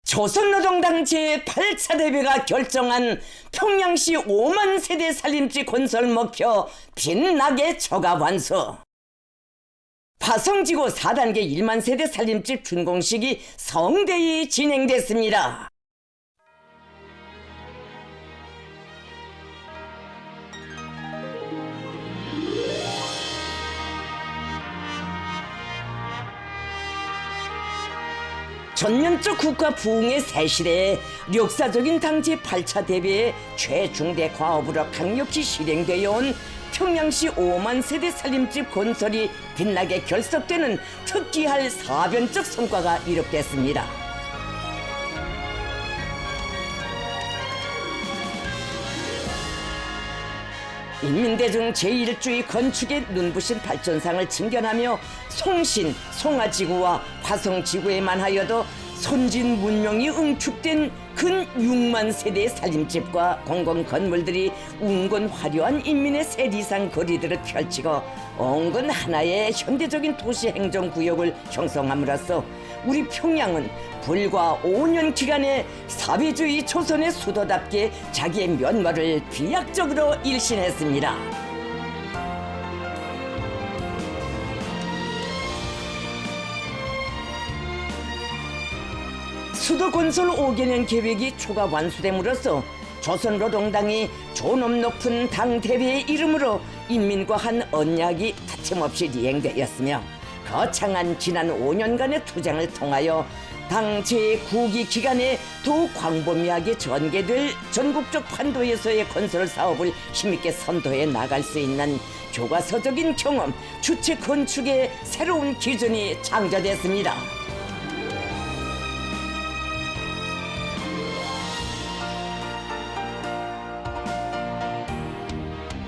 조선노동당 제8차 대회가 결정한 평양시 5만 세대 살림집 건설 목표 빛나게 초과 완수. 화성지구 4단계 1만 세대 살림집 준공식이 성대히 진행됐습니다. 전년적 국가 부흥의 새시대에 역사적인 당 제8차 대회의 최중대 과업으로 강력히 실행되어 온 평양시 5만 세대 살림집 건설이 빛나게 결석되는 특기할 사변적 성과가 이룩됐습니다. 인민대중 제1주의 건축의 눈부신 발전상을 증견하며 송신, 송화지구와 화성지구에만 하여도 선진 문명이 응축된 근 6만 세대의 살림집과 공공건물들이 운건 화려한 인민의 세리상 거리들을 펼치고 온건 하나의 현대적인 도시 행정구역을 형성함으로써 우리 평양은 불과 5년 기간에 사회주의 조선의 수도답게 자기의 면모를 비약적으로 일신했습니다. 수도건설 5개년 계획이 초과 완수됨으로써 조선노동당이 존엄 높은 당 대회의 이름으로 인민과 한 언약이 다툼없이 이행되었으며 거창한 지난 5년간의 투쟁을 통하여 당 제9기 기간에 더욱 광범위하게 전개될 전국적 판도에서의 건설 사업을 힘있게 선도해 나갈 수 있는 교과서적인 경험, 주체 건축의 새로운 기준이 창조됐습니다.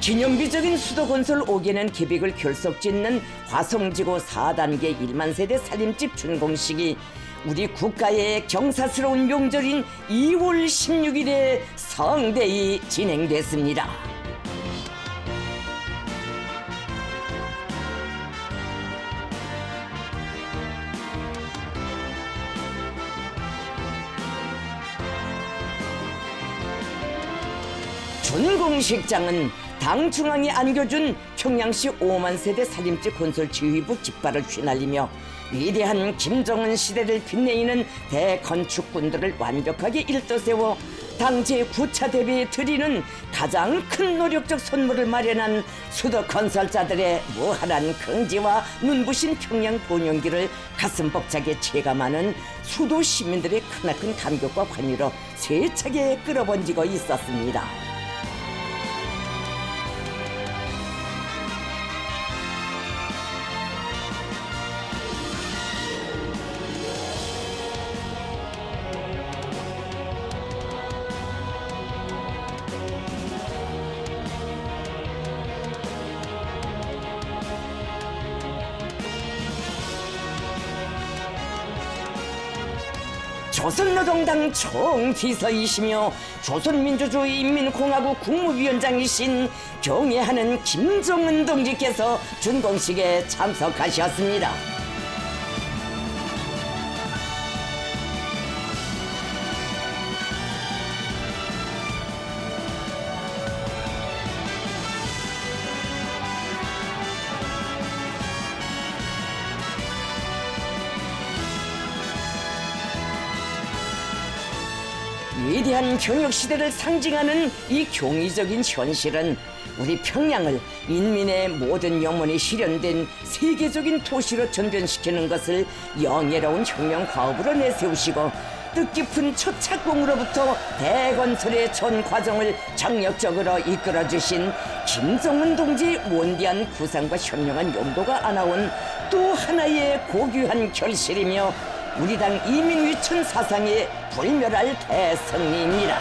기념비적인 수도건설 5개년 계획을 결석짓는 화성지구 4단계 1만 세대 살림집 준공식이 우리 국가의 경사스러운 명절인 2월 16일에 성대히 진행됐습니다. 준공식장은 당 중앙이 안겨준 평양시 5만 세대 살림집 건설 지휘부 깃발을 휘날리며 위대한 김정은 시대를 빛내이는 대건축군들을 완벽하게 일떠세워 당 제9차 대회에 드리는 가장 큰 노력적 선물을 마련한 수도 건설자들의 무한한 긍지와 눈부신 평양 번영기를 가슴 벅차게 체감하는 수도 시민들의 크나큰 감격과 환희로 세차게 끌어번지고 있었습니다. 조선노동당 총비서이시며 조선민주주의인민공화국 국무위원장이신 경애하는 김정은 동지께서 준공식에 참석하셨습니다. 위대한 경역시대를 상징하는 이 경이적인 현실은 우리 평양을 인민의 모든 영혼이 실현된 세계적인 도시로 전변시키는 것을 영예로운 혁명 과업으로 내세우시고 뜻깊은 첫 착공으로부터 대건설의 전 과정을 정력적으로 이끌어주신 김정은 동지의 원대한 구상과 현명한 용도가 안아온 또 하나의 고귀한 결실이며 우리 당 이민위천 사상의 불멸할 대승리입니다.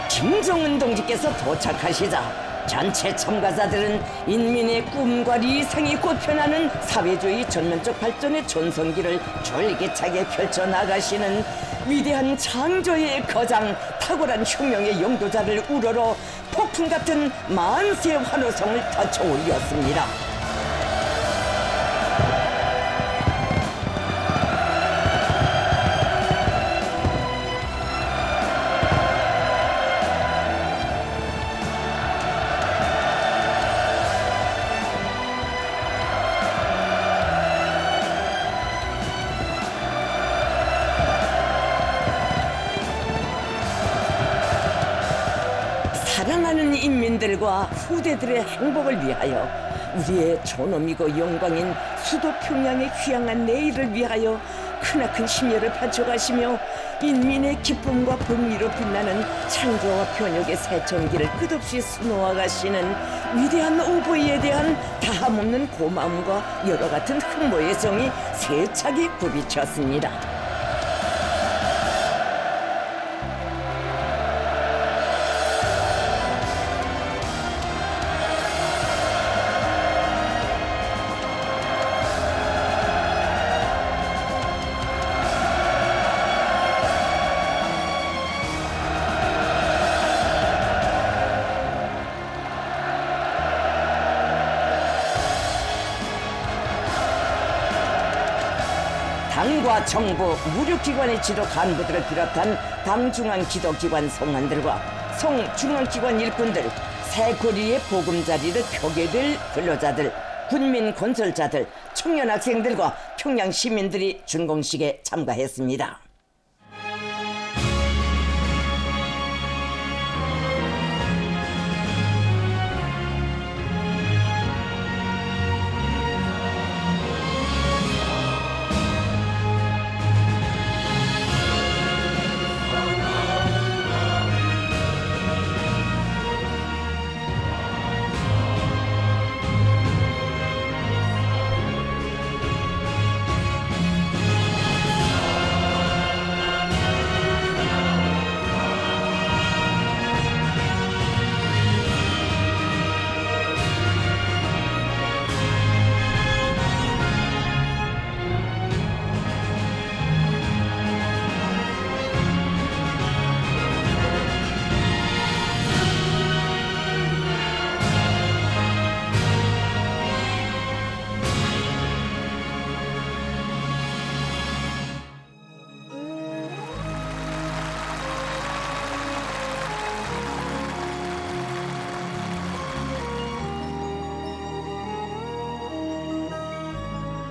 김정은 동지께서 도착하시자 전체 참가자들은 인민의 꿈과理想이 꽃펴나는 사회주의 전면적 발전의 전성기를 졸기차게 펼쳐나가시는 위대한 창조의 거장, 탁월한 혁명의 영도자를 우러러 폭풍 같은 만세 환호성을 터쳐 올렸습니다. 사랑하는 인민들과 후대들의 행복을 위하여, 우리의 존엄이고 영광인 수도 평양의 휘황한 내일을 위하여 크나큰 심혈을 바쳐가시며 인민의 기쁨과 복리로 빛나는 창조와 변혁의 새천기를 끝없이 수놓아 가시는 위대한 오보이에 대한 다함없는 고마움과 여러 같은 흠모의 정이 세차게 굽이쳤습니다. 당과 정부, 무력기관의 지도 간부들을 비롯한 당중앙 지도기관 성관들과 성중앙기관 일꾼들, 새고리의 보금자리를 펴게 될 근로자들, 군민 건설자들, 청년 학생들과 평양 시민들이 준공식에 참가했습니다.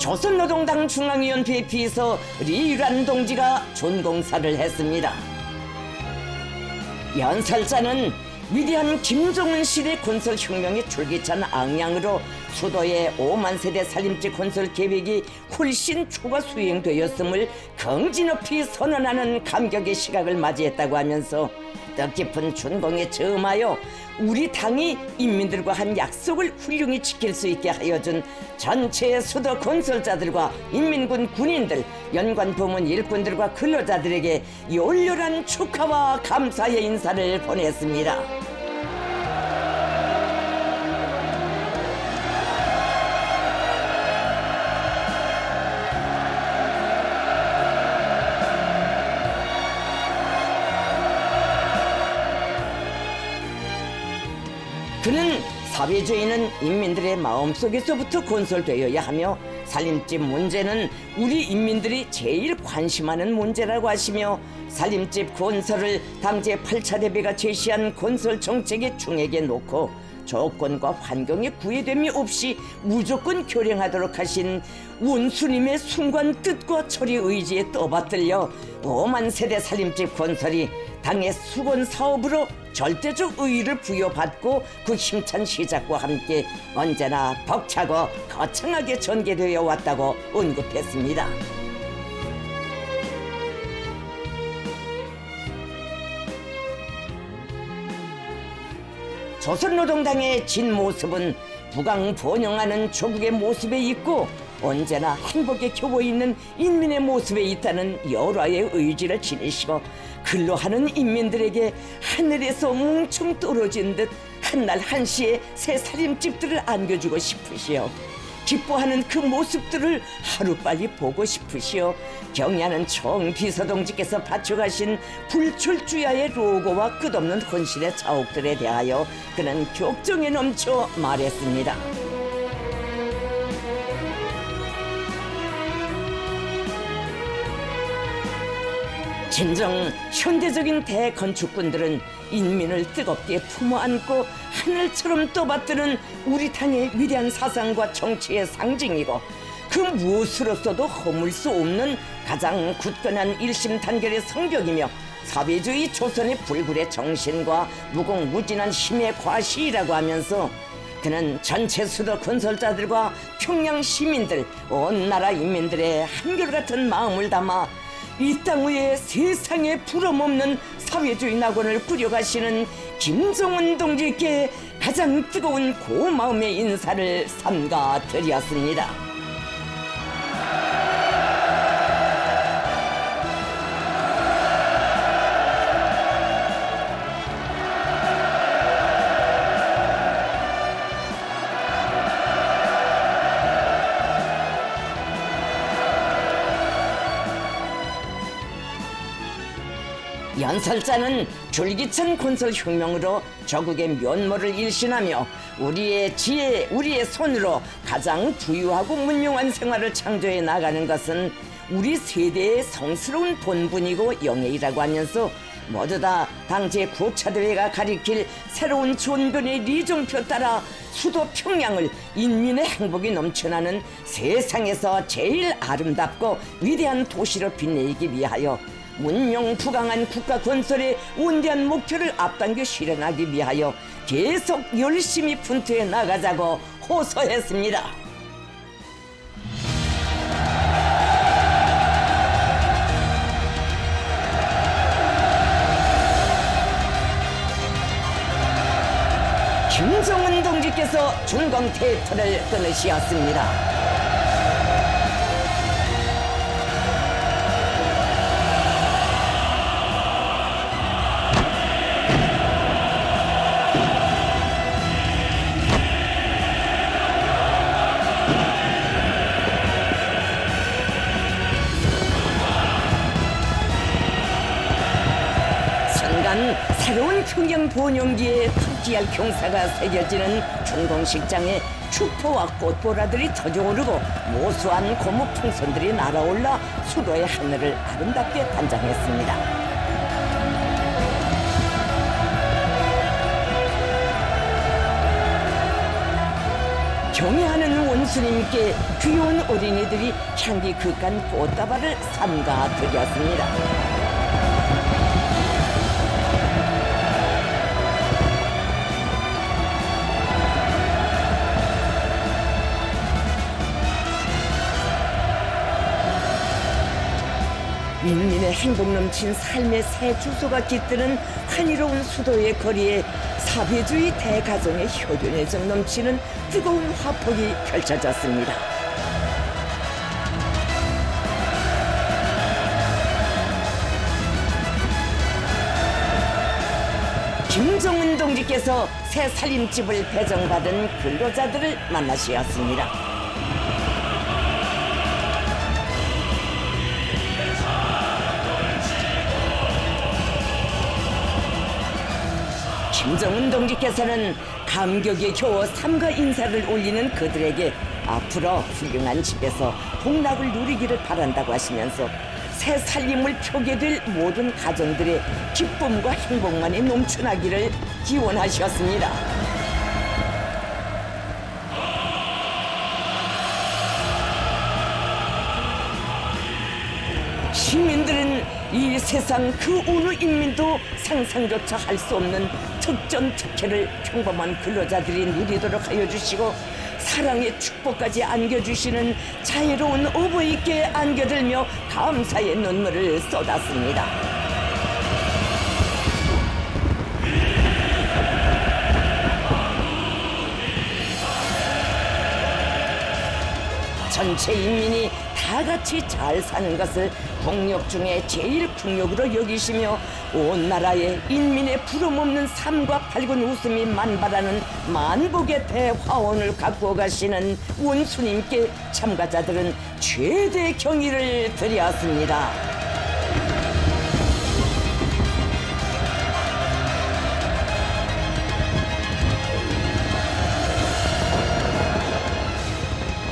조선노동당 중앙위원회 비서 리유란 동지가 준공사를 했습니다. 연설자는 위대한 김정은 시대 건설혁명의 줄기찬 앙양으로 수도의 5만 세대 살림집 건설 계획이 훨씬 추가 수행되었음을 긍지높이 선언하는 감격의 시각을 맞이했다고 하면서 뜻깊은 준공에 점하여 우리 당이 인민들과 한 약속을 훌륭히 지킬 수 있게 하여준 전체 수도 건설자들과 인민군 군인들, 연관 부문 일꾼들과 근로자들에게 열렬한 축하와 감사의 인사를 보냈습니다. 그는 사회주의는 인민들의 마음속에서부터 건설되어야 하며 살림집 문제는 우리 인민들이 제일 관심하는 문제라고 하시며 살림집 건설을 당제 8차 대비가 제시한 건설 정책의 중액에 놓고 조건과 환경의 구애됨이 없이 무조건 결행하도록 하신 원수님의 순간 뜻과 처리 의지에 떠받들려 5만 세대 살림집 건설이 당의 수건 사업으로 절대적 의의를 부여받고 그 힘찬 시작과 함께 언제나 벅차고 거창하게 전개되어 왔다고 언급했습니다. 조선노동당의 진 모습은 부강 번영하는 조국의 모습에 있고 언제나 행복에 겨워 있는 인민의 모습에 있다는 열화의 의지를 지니시고 근로하는 인민들에게 하늘에서 뭉충 떨어진 듯 한날 한시에 새 살림집들을 안겨주고 싶으시오. 기뻐하는 그 모습들을 하루빨리 보고 싶으시오. 경애하는 총비서동지께서 바쳐가신 불철주야의 로고와 끝없는 혼신의 자옥들에 대하여 그는 격정에 넘쳐 말했습니다. 진정 현대적인 대건축군들은 인민을 뜨겁게 품어안고 하늘처럼 떠받드는 우리 당의 위대한 사상과 정치의 상징이고, 그 무엇으로서도 허물 수 없는 가장 굳건한 일심단결의 성벽이며 사회주의 조선의 불굴의 정신과 무궁무진한 힘의 과시라고 하면서, 그는 전체 수도 건설자들과 평양 시민들, 온 나라 인민들의 한결같은 마음을 담아 이 땅 위에 세상에 부럼없는 사회주의 낙원을 꾸려가시는 김정은 동지께 가장 뜨거운 고마움의 인사를 삼가 드렸습니다. 연설자는 줄기찬 건설혁명으로 조국의 면모를 일신하며 우리의 지혜, 우리의 손으로 가장 부유하고 문명한 생활을 창조해 나가는 것은 우리 세대의 성스러운 본분이고 영예이라고 하면서, 모두 다 당제 구차대회가 가리킬 새로운 존변의 리종표 따라 수도 평양을 인민의 행복이 넘쳐나는 세상에서 제일 아름답고 위대한 도시로 빛내기 위하여 문명부강한 국가 건설의 원대한 목표를 앞당겨 실현하기 위하여 계속 열심히 분투해 나가자고 호소했습니다. 김정은 동지께서 중공 테이프를 끊으시었습니다. 새로운 평양 번영기에 탁기할 경사가 새겨지는 중공식장에 축포와 꽃보라들이 터져오르고 모수한 고목 풍선들이 날아올라 수도의 하늘을 아름답게 단장했습니다. 경애하는 원수님께 귀여운 어린이들이 향기 그윽한 꽃다발을 삼가 드렸습니다. 인민의 행복 넘친 삶의 새 주소가 깃드는 환희로운 수도의 거리에 사회주의 대가정의 혈연애정 넘치는 뜨거운 화폭이 펼쳐졌습니다. 김정은 동지께서 새 살림집을 배정받은 근로자들을 만나시었습니다. 김정은 동지께서는 감격에 겨워 삼가 인사를 올리는 그들에게 앞으로 훌륭한 집에서 복락을 누리기를 바란다고 하시면서 새 살림을 펴게 될 모든 가정들의 기쁨과 행복만이 넘쳐나기를 기원하셨습니다. 시민들은 이 세상 그 어느 인민도 상상조차 할 수 없는 특전 특혜를 평범한 근로자들이 누리도록 하여 주시고 사랑의 축복까지 안겨주시는 자애로운 어버이께 안겨들며 감사의 눈물을 쏟았습니다. 전체 인민이 다 같이 잘 사는 것을 국력 중에 제일 국력으로 여기시며 온 나라의 인민의 부름없는 삶과 밝은 웃음이 만발하는 만복의 대화원을 갖고 가시는 원수님께 참가자들은 최대 경의를 드렸습니다.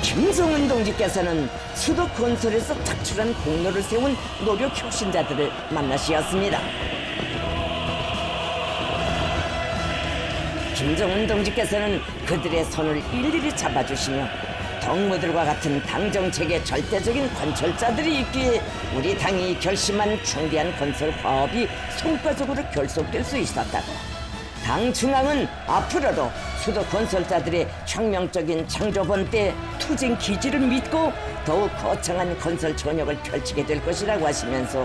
김정은 동지께서는 수도 건설에서 특출한 공로를 세운 노력 혁신자들을 만나시었습니다. 김정은 동지께서는 그들의 손을 일일이 잡아주시며 덕무들과 같은 당 정책의 절대적인 관철자들이 있기에 우리 당이 결심한 중대한 건설 화업이 성과적으로 결속될 수 있었다고, 당 중앙은 앞으로도 수도 건설자들의 혁명적인 창조번 때 투쟁 기지를 믿고 더욱 거창한 건설 전역을 펼치게 될 것이라고 하시면서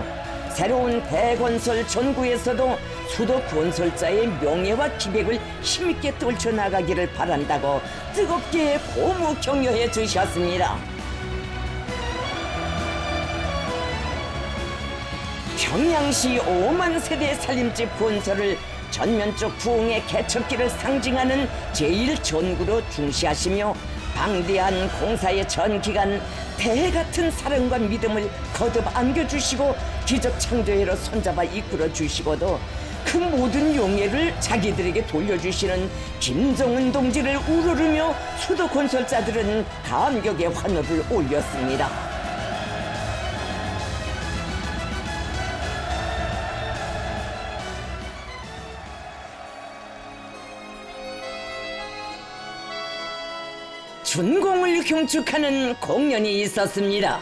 새로운 대건설 전구에서도 수도 건설자의 명예와 기백을 힘있게 떨쳐나가기를 바란다고 뜨겁게 고무 격려해 주셨습니다. 평양시 5만 세대 살림집 건설을 전면적 부흥의 개척기를 상징하는 제1전구로 중시하시며 방대한 공사의 전 기간 대같은 사랑과 믿음을 거듭 안겨주시고 기적 창조회로 손잡아 이끌어 주시고도 그 모든 용예를 자기들에게 돌려주시는 김정은 동지를 우러르며 수도 건설자들은 감격의 환호를 올렸습니다. 준공을 경축하는 공연이 있었습니다.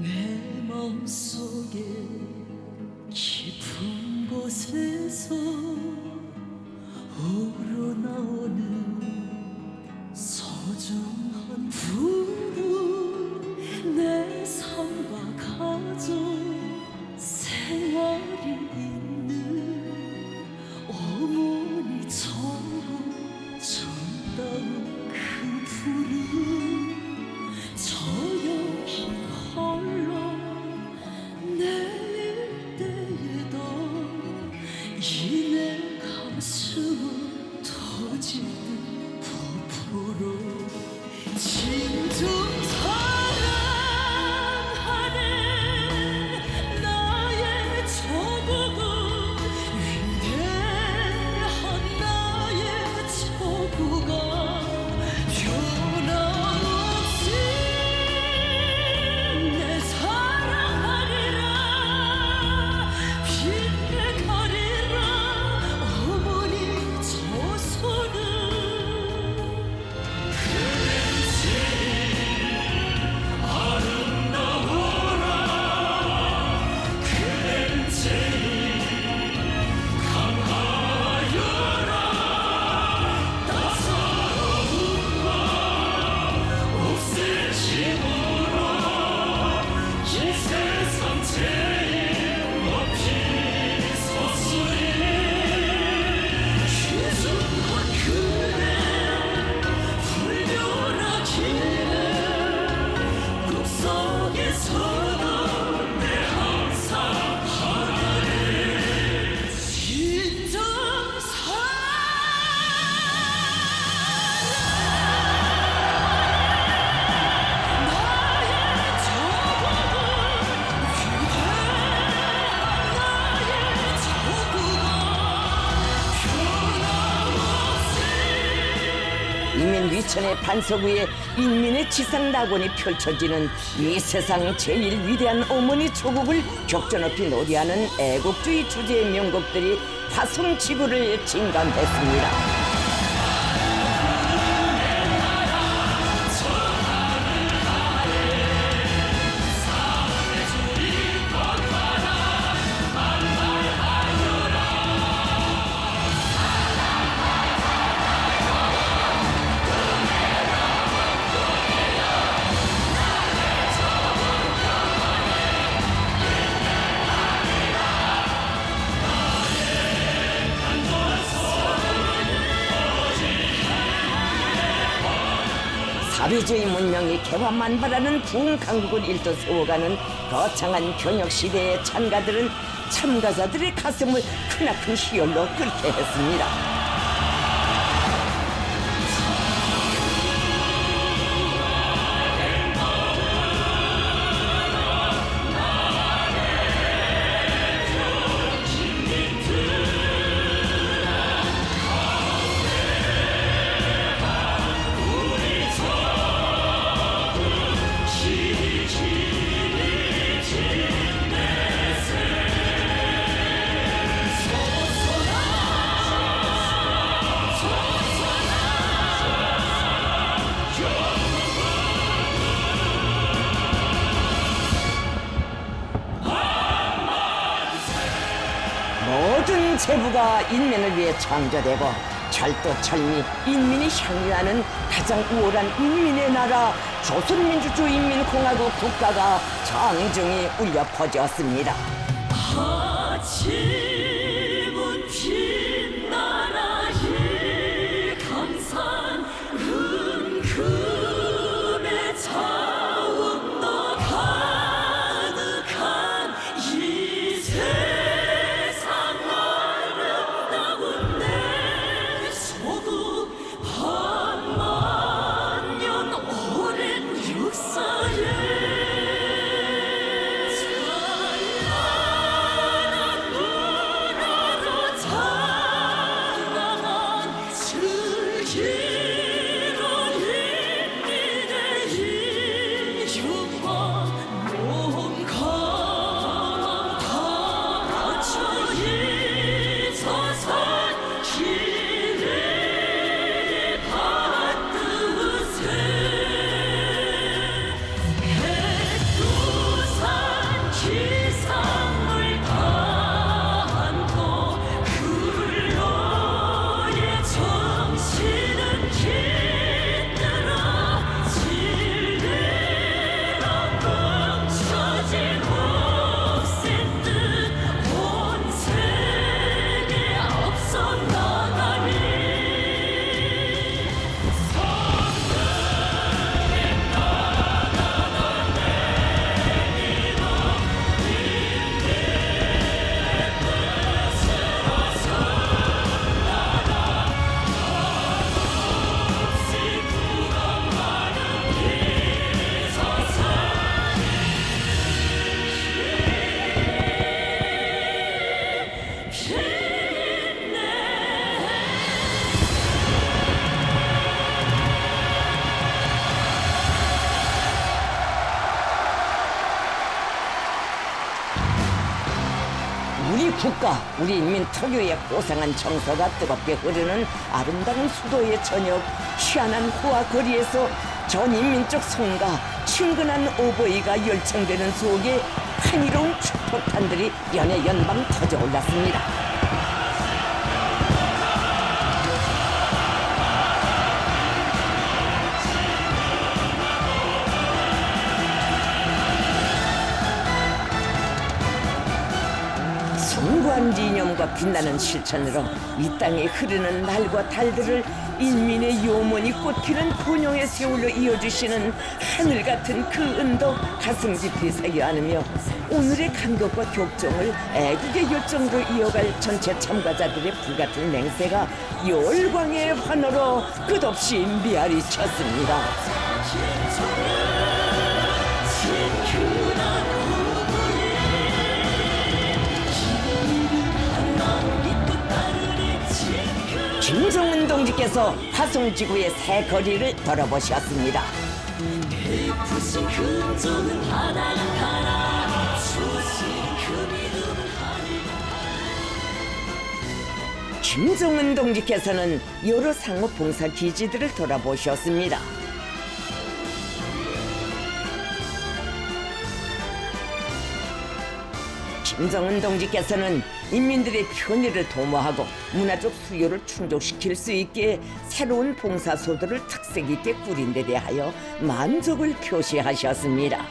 내 마음속에 깊은 곳에서 우러나오는 소중한 부름, 내 삶과 가족 생활이 있는 어머니 전다운 그 부름, 저녁이 홀로 내릴 때에도 이내 가슴은 터지는 부풀어 진정 사랑하는 나의 조국은, 위대한 나의 조국아, 변함없이 내 사랑하리라, 빛내가리라 어머니 조선은. 이민 위천의 반석 위에 인민의 지상 낙원이 펼쳐지는 이 세상 제일 위대한 어머니 조국을 격전높이 노래하는 애국주의 주제의 명곡들이 화성지구를 진감했습니다. 아비주의 문명이 개화만발하는 부흥 강국을 일도 세워가는 거창한 경역시대의 찬가들은 참가자들의 가슴을 크나큰 희열로 끓게 했습니다. 모든 제부가 인민을 위해 창조되고 철도 철미 인민이 향유하는 가장 우월한 인민의 나라 조선민주주의인민공화국 국가가 정중히 울려 퍼졌습니다. 아침은 빛나라 이 강산 은금의 자원도 가득한 이 세상 아름다운 내 소국 반만년 오랜 역사에 기상을 담고 굴로의 정신은 깃들어 진리로 뭉쳐진 옥센 뜻 온 세계 앞서 나가리 우리 국가, 우리 인민 특유의 고상한 정서가 뜨겁게 흐르는 아름다운 수도의 저녁, 희한한 호화 거리에서 전 인민족 성가, 친근한 오보이가 열창되는 속에 환희로운 축복탄들이 연애 연방 터져 올랐습니다. 숭고한 이념과 빛나는 실천으로 이 땅에 흐르는 날과 달들을 인민의 요원이 꽃피는 본영의 세월로 이어주시는 하늘 같은 그 은도 가슴 깊이 새겨 안으며 오늘의 감격과 격정을 애국의 열정으로 이어갈 전체 참가자들의 불같은 맹세가 열광의 환호로 끝없이 미아리 쳤습니다. 김정은 동지께서 화성지구의 새 거리를 걸어보셨습니다. 베푸신 금종은 바다가 가라 주신 금이는 하늘 김정은 동지께서는 여러 상호 봉사 기지들을 돌아보셨습니다. 김정은 동지께서는 인민들의 편의를 도모하고 문화적 수요를 충족시킬 수 있게 새로운 봉사소들을 특색 있게 꾸린 데 대하여 만족을 표시하셨습니다.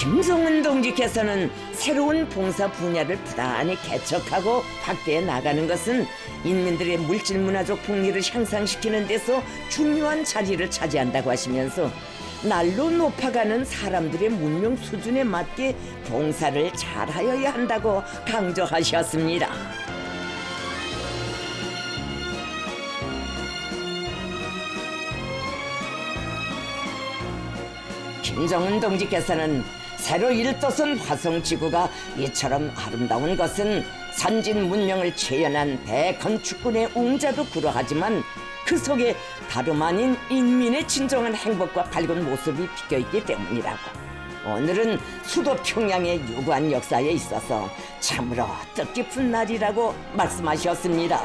김정은 동지께서는 새로운 봉사 분야를 부단히 개척하고 확대해 나가는 것은 인민들의 물질 문화적 풍리를 향상시키는 데서 중요한 자리를 차지한다고 하시면서 날로 높아가는 사람들의 문명 수준에 맞게 봉사를 잘하여야 한다고 강조하셨습니다. 김정은 동지께서는 새로 일떠선 화성지구가 이처럼 아름다운 것은 선진 문명을 재현한 대건축군의 웅자도 그러하지만 그 속에 다름 아닌 인민의 진정한 행복과 밝은 모습이 비껴있기 때문이라고. 오늘은 수도 평양의 유구한 역사에 있어서 참으로 뜻깊은 날이라고 말씀하셨습니다.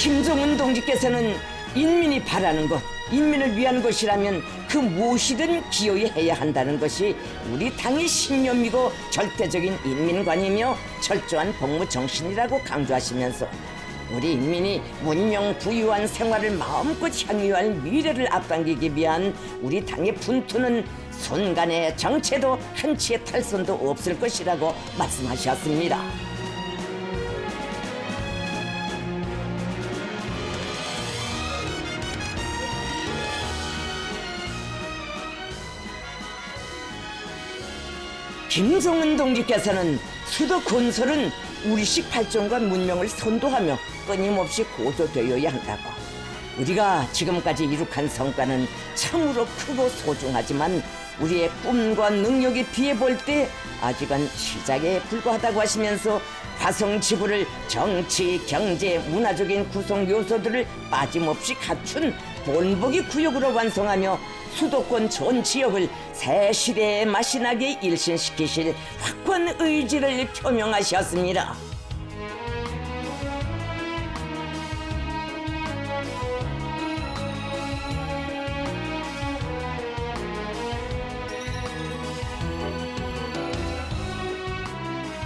김정은 동지께서는 인민이 바라는 것, 인민을 위한 것이라면 그 무엇이든 기어이 해야 한다는 것이 우리 당의 신념이고 절대적인 인민관이며 철저한 복무 정신이라고 강조하시면서 우리 인민이 문명 부유한 생활을 마음껏 향유할 미래를 앞당기기 위한 우리 당의 분투는 순간의 정체도 한치의 탈선도 없을 것이라고 말씀하셨습니다. 김정은 동지께서는 수도 건설은 우리식 발전과 문명을 선도하며 끊임없이 고조되어야 한다고. 우리가 지금까지 이룩한 성과는 참으로 크고 소중하지만 우리의 꿈과 능력에 비해 볼 때 아직은 시작에 불과하다고 하시면서 화성지구를 정치, 경제, 문화적인 구성 요소들을 빠짐없이 갖춘 본보기 구역으로 완성하며 수도권 전 지역을 새 시대의 맛이 나게 일신시키실 확고한 의지를 표명하셨습니다.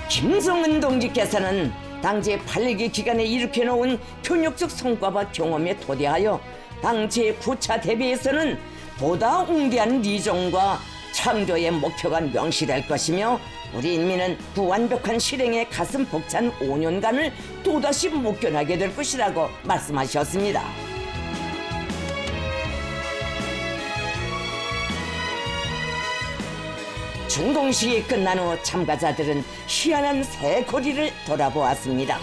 김정은 동지께서는 당제 8기 기간에 일으켜놓은 교육적 성과와 경험에 토대하여 당제 9차 대회에서는 보다 웅대한 리정과 창조의 목표가 명시될 것이며 우리 인민은 그 완벽한 실행에 가슴 벅찬 5년간을 또다시 목견하게 될 것이라고 말씀하셨습니다. 준공식이 끝난 후 참가자들은 희한한 새 거리를 돌아보았습니다.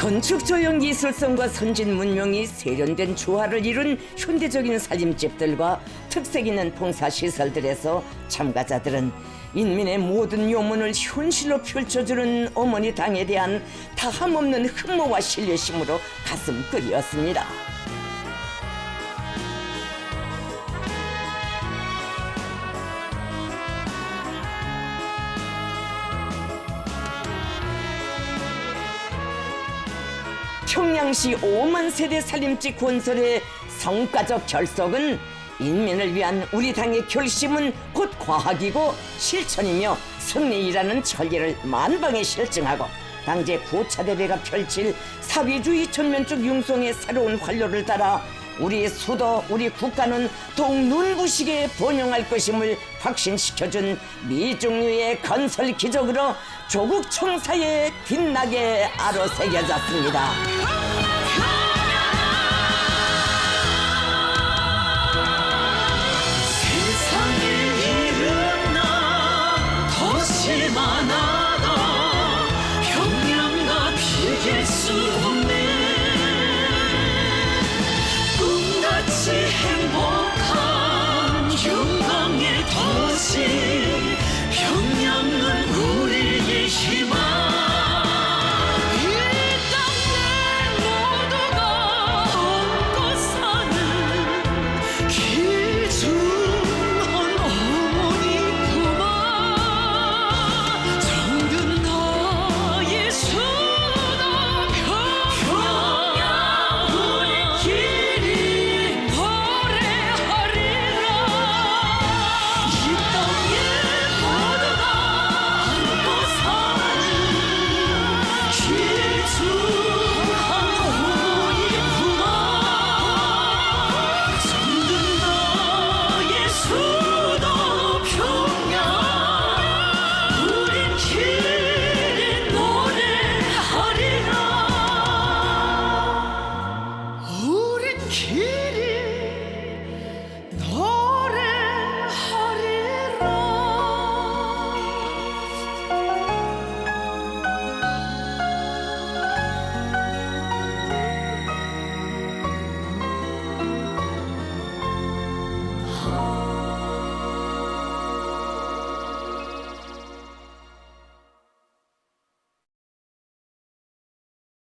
건축조형 기술성과 선진 문명이 세련된 조화를 이룬 현대적인 살림집들과 특색 있는 봉사시설들에서 참가자들은 인민의 모든 요문을 현실로 펼쳐주는 어머니 당에 대한 다함없는 흠모와 신뢰심으로 가슴 끓였습니다. 평양시 5만 세대 살림집 건설의 성과적 결석은 인민을 위한 우리 당의 결심은 곧 과학이고 실천이며 승리이라는 천리를 만방에 실증하고 당제 9차 대회가 펼칠 사회주의 전면적 융성의 새로운 활로를 따라 우리 수도, 우리 국가는 더욱 눈부시게 번영할 것임을 확신시켜준 미중류의 건설 기적으로 조국 청사에 빛나게 아로새겨졌습니다.